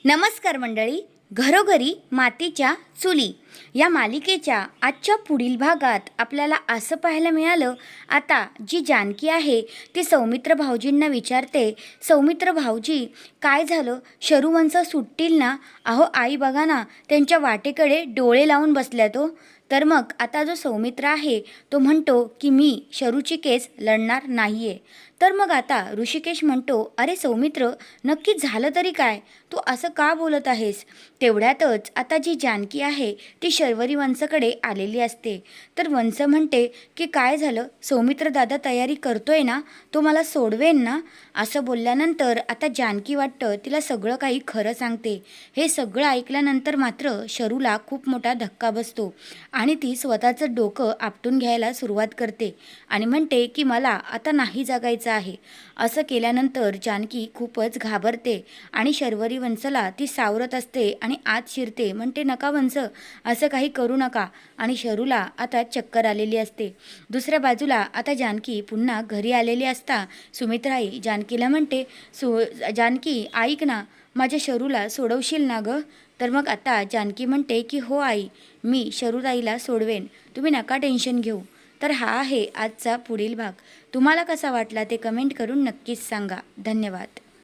नमस्कार मंडळी. घरोघरी मातीच्या चुली या मालिकेच्या आजच्या पुढील भागात आपल्याला असं पाहायला मिळालं, आता जी जानकी आहे ती सौमित्र भाऊजींना विचारते, सौमित्र भाऊजी काय झालं, शरूवंश सुटतील ना? अहो आई बघा ना, त्यांच्या वाटेकडे डोळे लावून बसल्या तो. तर मग आता जो सौमित्र आहे तो म्हणतो की मी शरूची केस लढणार नाही आहे. तर मग आता ऋषिकेश म्हणतो, अरे सौमित्र, नक्की झालं तरी काय? तू असं का बोलत आहेस? तेवढ्यातच आता जी जानकी आहे ती शर्वरी वंशकडे आलेली असते. तर वंश म्हणते की काय झालं, सौमित्र दादा तयारी करतोय ना, तो मला सोडवेन ना? असं बोलल्यानंतर आता जानकी वाटतं तिला सगळं काही खरं सांगते. हे सगळं ऐकल्यानंतर मात्र शरूला खूप मोठा धक्का बसतो आणि ती स्वतःचं डोकं आपटून घ्यायला सुरुवात करते आणि म्हणते की मला आता नाही जगायचं आहे. असं केल्यानंतर जानकी खूपच घाबरते आणि शर्वरी वंशला ती सावरत असते आणि आत शिरते. म्हणते नका वंश, असं काही करू नका. आणि शरूला आता चक्कर आलेली असते. दुसऱ्या बाजूला आता जानकी पुन्हा घरी आलेली असता सुमित्राई जानकीला म्हणते, जानकी ऐक ना, माझ्या शरूला सोडवशील ना गं? तर मग आता जानकी म्हणते की हो आई, मी शरूताईला सोडवेन, तुम्ही नका टेन्शन घेऊ. तर हा आहे आजचा पुढील भाग. तुम्हाला कसा वाटला ते कमेंट करून नक्कीच सांगा. धन्यवाद.